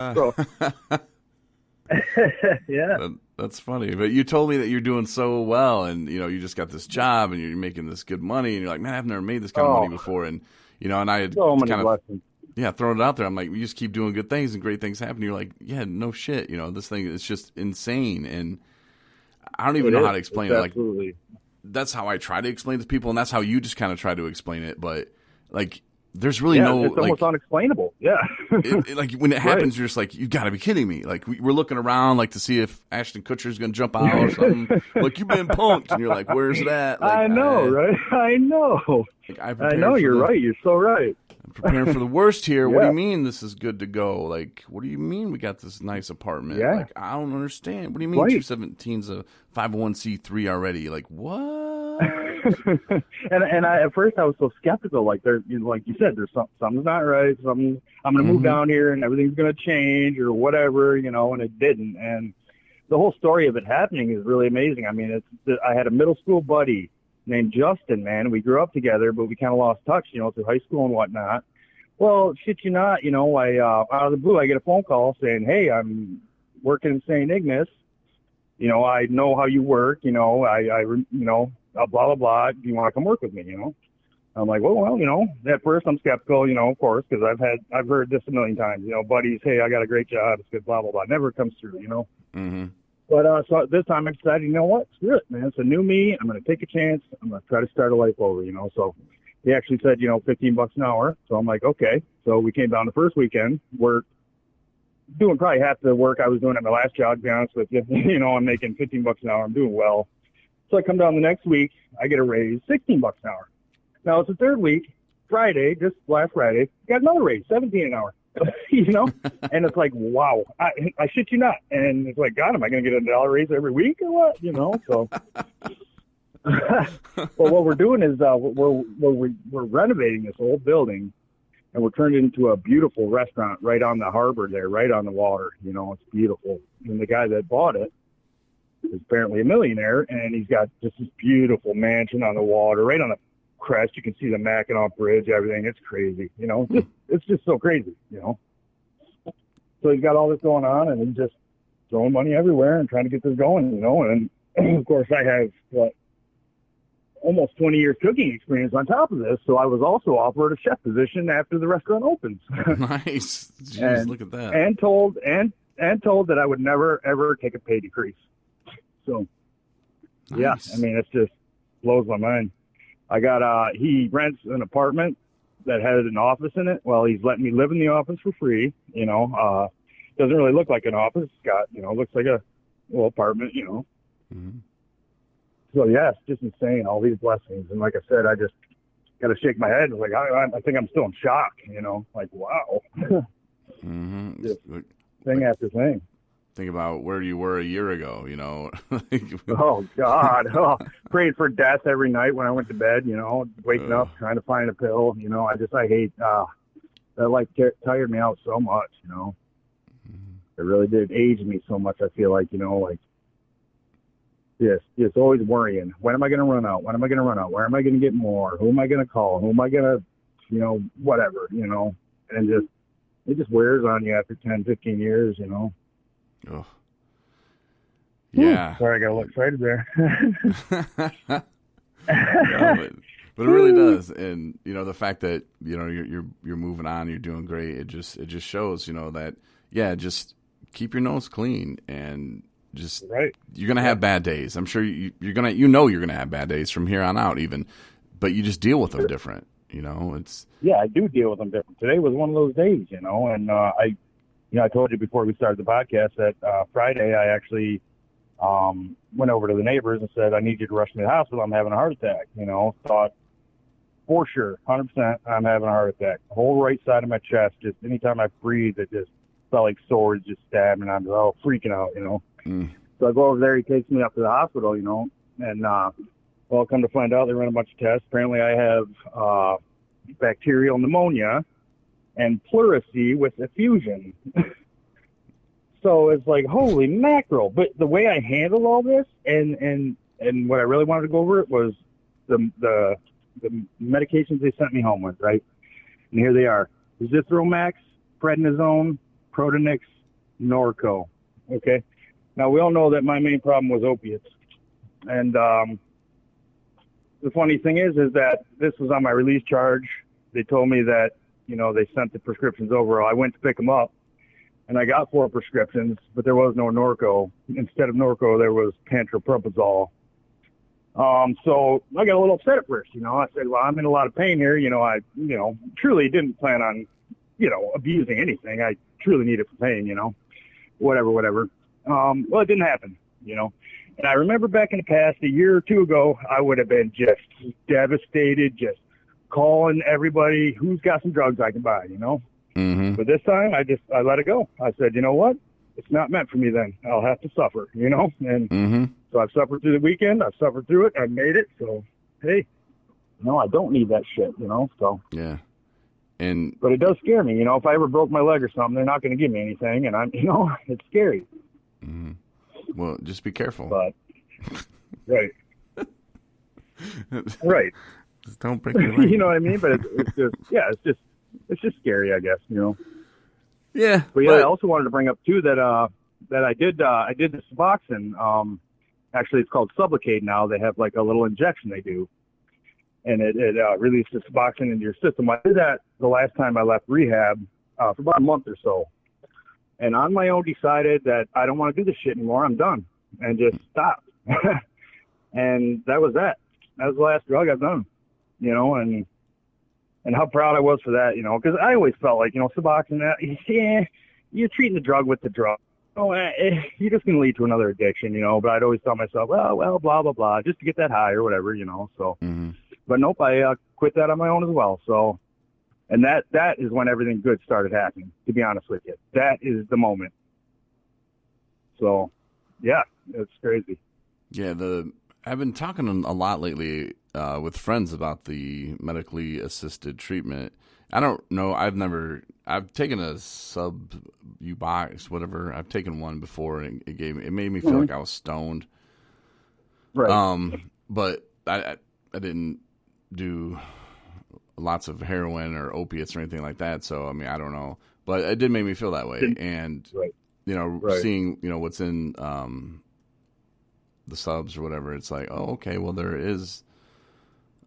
So, yeah. That's funny. But you told me that you're doing so well, and you just got this job, and you're making this good money, and you're like, man, I've never made this kind of money Oh, before, and and I had so many kind of blessings. thrown it out there. I'm like, you just keep doing good things, and great things happen. You're like, yeah, no shit, this thing is just insane, and I don't even It know how is. to explain It's it. Like, absolutely. that's how I try to explain it to people, and that's how you just kind of try to explain it. But like, there's really Yeah, no it's almost like. unexplainable. Yeah. Like when it Right. happens, you're just like, you got to be kidding me! Like we're looking around, like to see if Ashton Kutcher's gonna jump out or something. Like you've been punked, and you're like, where's it at? Like I know, right? I know. like I I know. prepared for You're the right. You're so right. I'm preparing for the worst here. What do Yeah. you mean this is good to go? Like, what do you mean we got this nice apartment? Yeah. Like, I don't understand. What do you mean Right. 217's a 501c3 already? Like, what? and at first I was so skeptical. Like like you said, there's something's not right. Something I'm gonna move down here and everything's gonna change or whatever, and it didn't. And the whole story of it happening is really amazing. I mean, I had a middle school buddy named Justin. Man, we grew up together, but we kind of lost touch, through high school and whatnot. Well, shit you not, I out of the blue I get a phone call saying, "Hey, I'm working in St. Ignace. I know how you work. Blah blah blah. Do you want to come work with me?" I'm like, well, at first I'm skeptical, of course, because I've heard this a million times. Buddies, hey, I got a great job. It's good, blah blah blah. Never comes through. Mm-hmm. But so this time I decided, you know what? Screw it, man. It's a new me. I'm going to take a chance. I'm going to try to start a life over. So he actually said, $15 an hour. So I'm like, okay. So we came down the first weekend. We're doing probably half the work I was doing at my last job, to be honest with you. I'm making $15 an hour. I'm doing well. So I come down the next week. I get a raise, $16 an hour. Now it's the third week, Friday, just last Friday, got another raise, 17 an hour. And it's like, wow, I shit you not. And it's like, God, am I going to get $1 raise every week or what? So. Well, what we're doing is we're renovating this old building, and we're turning it into a beautiful restaurant right on the harbor there, right on the water. It's beautiful. And the guy that bought it is apparently a millionaire, and he's got just this beautiful mansion on the water, right on the crest. You can see the Mackinac Bridge, everything. It's crazy, it's just so crazy, So he's got all this going on, and he's just throwing money everywhere and trying to get this going, And of course, I have almost 20 years cooking experience on top of this, so I was also offered a chef position after the restaurant opens. Nice. Jeez, look at that. And told that I would never ever take a pay decrease. So, yeah, Nice. I mean, it just blows my mind. I got he rents an apartment that had an office in it. Well, he's letting me live in the office for free. Doesn't really look like an office. It's got, looks like a little apartment. Mm-hmm. So yeah, it's just insane. All these blessings, and like I said, I just got to shake my head. Like I think I'm still in shock. Like wow, Mm-hmm. just thing after thing. Think about where you were a year ago. Oh God, prayed for death every night when I went to bed. Waking up trying to find a pill. I hate that. Like tired me out so much. It really did age me so much. I feel like yes, just always worrying. When am I going to run out? When am I going to run out? Where am I going to get more? Who am I going to call? Who am I going to, whatever, and it just wears on you after 10, 15 years. Oh. Yeah. Sorry, I got a little excited there. No, but it really does, and the fact that you're moving on, you're doing great. It just shows that just keep your nose clean, and just right. You're gonna have bad days. I'm sure you're gonna have bad days from here on out, even, but you just deal with them different. It's I do deal with them different. Today was one of those days, and I told you before we started the podcast that Friday I actually went over to the neighbors and said, I need you to rush me to the hospital. I'm having a heart attack. Thought for sure, 100%, I'm having a heart attack. The whole right side of my chest, just anytime I breathe, it just felt like swords just stabbed, and I'm just freaking out, Mm. So I go over there. He takes me up to the hospital, and well, come to find out, they run a bunch of tests. Apparently, I have bacterial pneumonia and pleurisy with effusion. So it's like, holy mackerel! But the way I handled all this, and what I really wanted to go over it was the medications they sent me home with, right? And here they are: azithromycin, prednisone, Protonix Norco. Okay. Now, we all know that my main problem was opiates. And the funny thing is that this was on my release charge. They told me that, they sent the prescriptions over. I went to pick them up, and I got 4 prescriptions, but there was no Norco. Instead of Norco, there was pantoprazole. So I got a little upset at first. I said, well, I'm in a lot of pain here. I truly didn't plan on, abusing anything. I truly need it for pain, whatever. Well, it didn't happen, And I remember back in the past, a year or 2 ago, I would have been just devastated, just calling everybody who's got some drugs I can buy, Mm-hmm. But this time, I let it go. I said, you know what? It's not meant for me then. I'll have to suffer, And Mm-hmm. so I've suffered through the weekend. I've suffered through it. I made it. So, hey, I don't need that shit, So Yeah. But it does scare me, if I ever broke my leg or something, they're not going to give me anything, and I'm, it's scary. Mm-hmm. Well, just be careful. But right. Right. Just don't break your leg. You know what I mean? But it's just scary, I guess, Yeah. But yeah, I also wanted to bring up too that I did the Suboxone. Actually, it's called Sublocade now. They have like a little injection they do, and it releases Suboxone into your system. I did that the last time I left rehab for about a month or so, and on my own decided that I don't want to do this shit anymore. I'm done, and just stopped. And that was that. That was the last drug I've done, and how proud I was for that, because I always felt like, Suboxone, you're treating the drug with the drug. You're just going to lead to another addiction, but I'd always tell myself, well, blah, blah, blah, just to get that high or whatever, so. Mm-hmm. But nope, I quit that on my own as well. So, and that is when everything good started happening, to be honest with you. That is the moment. So, yeah, it's crazy. Yeah, I've been talking a lot lately with friends about the medically assisted treatment. I don't know. I've taken a Suboxone, whatever. I've taken one before, and it made me feel like I was stoned. Right. But I didn't do lots of heroin or opiates or anything like that. So, I mean, I don't know, but it did make me feel that way. And, seeing, what's in, the subs or whatever, it's like, oh, okay, well, there is,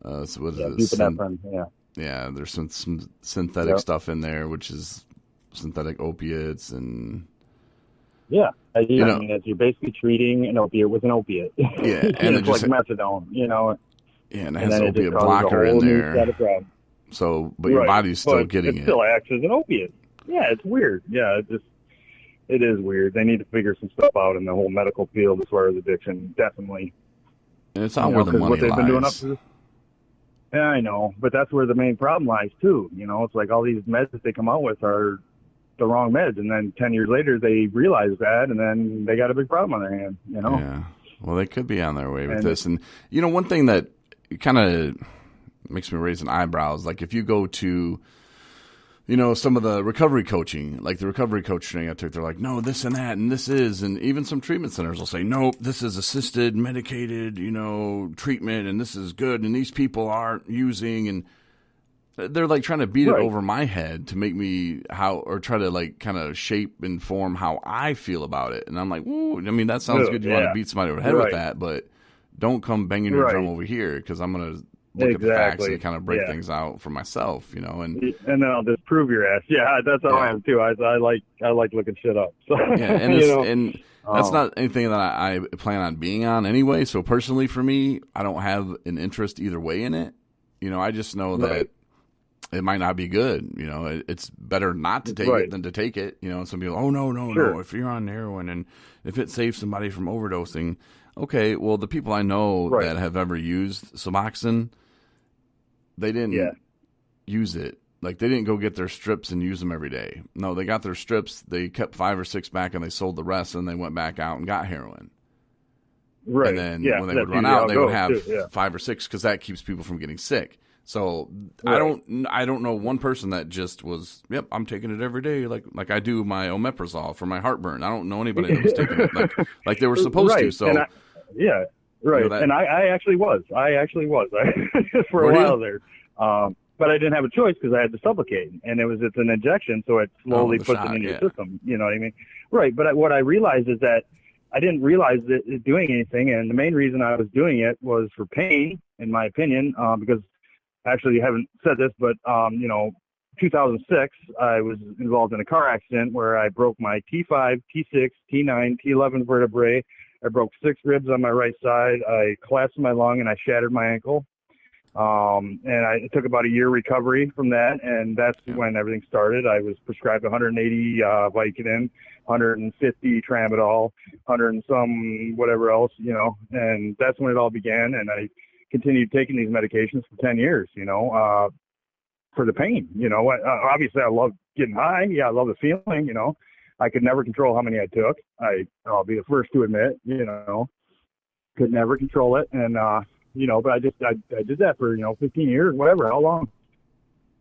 yeah, there's some synthetic stuff in there, which is synthetic opiates and I mean, you're basically treating an opiate with an opiate. Yeah, and it's like methadone, Yeah, and it has an opiate blocker in there. So, but your body's still getting it. It still acts as an opiate. Yeah, it's weird. Yeah, it is weird. They need to figure some stuff out in the whole medical field as far as addiction, definitely. And it's not where the money lies. Been doing up to this. Yeah, I know, but that's where the main problem lies too. It's like all these meds that they come out with are the wrong meds, and then 10 years later they realize that, and then they got a big problem on their hands. Yeah. Well, they could be on their way with this, and one thing that kind of makes me raise an eyebrow is like if you go to some of the recovery coaching, like the recovery coach training I took, they're like, no, this and that, and this is, and even some treatment centers will say, nope, this is assisted, medicated, treatment, and this is good, and these people aren't using, and they're like trying to beat it over my head to make me try to like kind of shape and form how I feel about it. And I'm like, woo, I mean, that sounds good. You want to beat somebody over the head with that, but don't come banging your drum over here, because I'm going to look at the facts and kind of break things out for myself, and then I'll just prove your ass. Yeah, that's how I am too. I like looking shit up. So, yeah, and that's not anything that I plan on being on anyway. So personally, for me, I don't have an interest either way in it. I just know that it might not be good. It's better not to take it than to take it. Some people, oh no, if you're on heroin and if it saves somebody from overdosing, okay. Well, the people I know that have ever used Suboxone, they didn't use it. Like, they didn't go get their strips and use them every day. No, they got their strips, they kept 5 or 6 back, and they sold the rest, and they went back out and got heroin. Right. And then when they would run out, they would have 5 or 6, because that keeps people from getting sick. So I don't know one person that just was, yep, I'm taking it every day, like I do my omeprazole for my heartburn. I don't know anybody that was taking it like they were supposed to. So Right. And I actually was. For a while there. But but I didn't have a choice because I had to suffocate, and it's an injection, so it slowly puts it into your system. You know what I mean? Right. But what I realized is that I didn't realize that it doing anything, and the main reason I was doing it was for pain, in my opinion, because actually you haven't said this, but 2006, I was involved in a car accident where I broke my T5, T6, T9, T11 vertebrae. I broke 6 ribs on my right side. I collapsed my lung and I shattered my ankle. It took about a year recovery from that, and that's when everything started. I was prescribed 180 Vicodin, 150 Tramadol, 100 and some whatever else, and that's when it all began. And I continued taking these medications for 10 years, for the pain. Obviously I love getting high. Yeah, I love the feeling. I could never control how many I took. I'll be the first to admit, could never control it. And, but I did that for, 15 years, whatever, how long.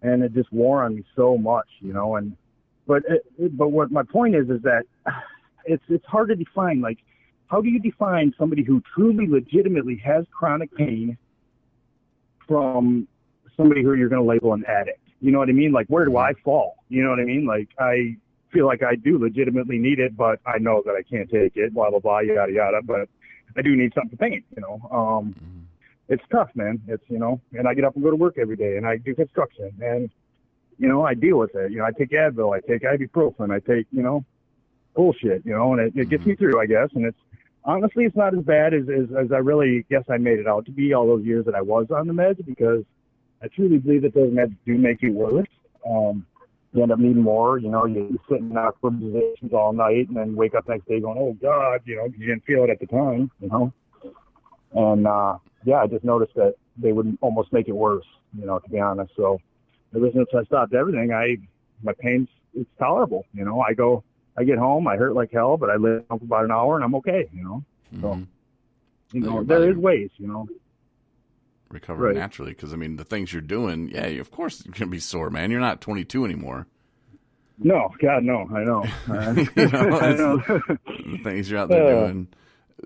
And it just wore on me so much, but what my point is that it's hard to define. Like, how do you define somebody who truly legitimately has chronic pain from somebody who you're going to label an addict? You know what I mean? Like, where do I fall? You know what I mean? Like, I feel like I do legitimately need it, but I know that I can't take it, blah, blah, blah, yada, yada. But I do need something for pain, It's tough, man. It's, and I get up and go to work every day, and I do construction, and, I deal with it. I take Advil, I take ibuprofen, I take, bullshit, and it gets me through, I guess. And it's not as bad as I really guess I made it out to be all those years that I was on the meds, because I truly believe that those meds do make you worse. You end up needing more, you sit in awkward positions all night and then wake up next day going, oh God, you didn't feel it at the time, And, I just noticed that they would almost make it worse, to be honest. So ever since I stopped everything, my pain's, it's tolerable. I get home, I hurt like hell, but I live for about an hour and I'm okay, So, there is ways, recover naturally. Cause the things you're doing, of course you're going to be sore, man. You're not 22 anymore. No, God, no, I know. I know. The things you're out there doing.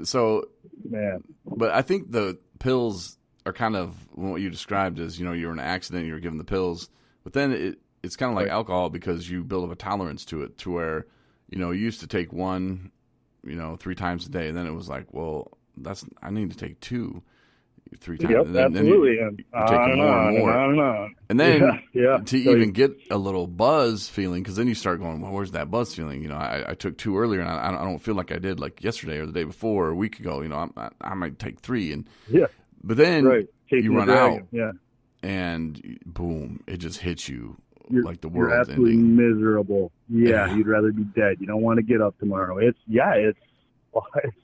So, man, but I think the pills are kind of what you described as, you're in an accident, you're given the pills, but then it's kind of like alcohol, because you build up a tolerance to it, to where, you used to take one, 3 times a day. And then it was like, well, I need to take 2, 3 times. Yep, and then, absolutely. You're taking more and more. And then to even get a little buzz feeling, because then you start going, well, where's that buzz feeling? I took 2 earlier, and I don't feel like I did like yesterday or the day before or a week ago. I might take 3, and but then you run out, and boom, it just hits you like the world's You're absolutely ending. Miserable. Yeah, you'd rather be dead. You don't want to get up tomorrow. It's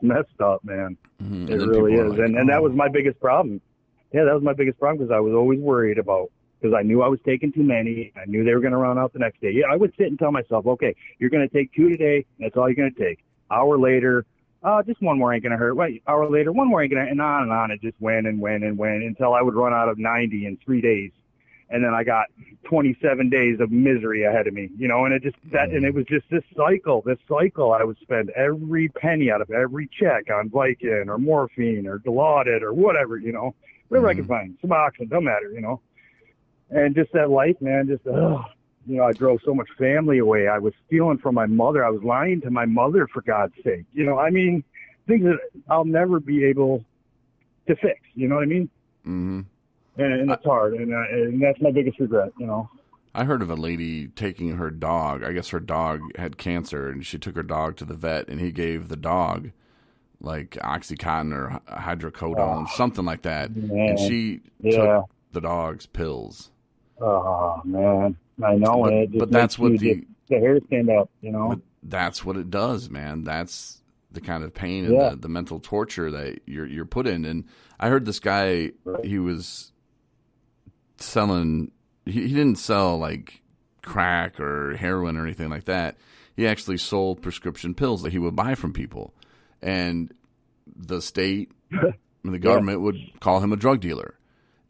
messed up, man. Mm-hmm. It really is. Like, and that was my biggest problem. Yeah, that was my biggest problem, because I was always worried because I knew I was taking too many. I knew they were going to run out the next day. Yeah, I would sit and tell myself, okay, you're going to take 2 today. That's all you're going to take. Hour later, just one more ain't going to hurt. Wait, hour later, one more ain't going to, and on. It just went and went and went until I would run out of 90 in 3 days. And then I got 27 days of misery ahead of me, and it was just this cycle I would spend every penny out of every check on Vicodin or morphine or Dilaudid or whatever, whatever I could find, Suboxone, don't matter, and just that life, man, I drove so much family away. I was stealing from my mother. I was lying to my mother, for God's sake, things that I'll never be able to fix, you know what I mean? Mm-hmm. And it's hard, and that's my biggest regret, I heard of a lady taking her dog. I guess her dog had cancer, and she took her dog to the vet, and he gave the dog like Oxycontin or hydrocodone, something like that. Man. And she took the dog's pills. Oh, man. I know. But that's what the hair stand up, But that's what it does, man. That's the kind of pain and the mental torture that you're put in. And I heard this guy, he was selling, he didn't sell like crack or heroin or anything like that. He actually sold prescription pills that he would buy from people, and the state and the government would call him a drug dealer,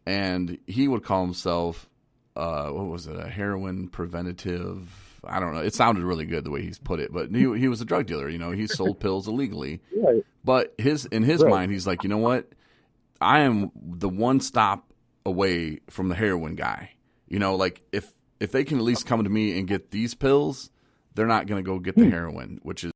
and he would call himself what was it, a heroin preventative, I don't know, it sounded really good the way he's put it, but he was a drug dealer. He sold pills illegally, but in his mind, he's like, you know what, I am the one stop away from the heroin guy. You know, like if they can at least come to me and get these pills, they're not going to go get the heroin, which is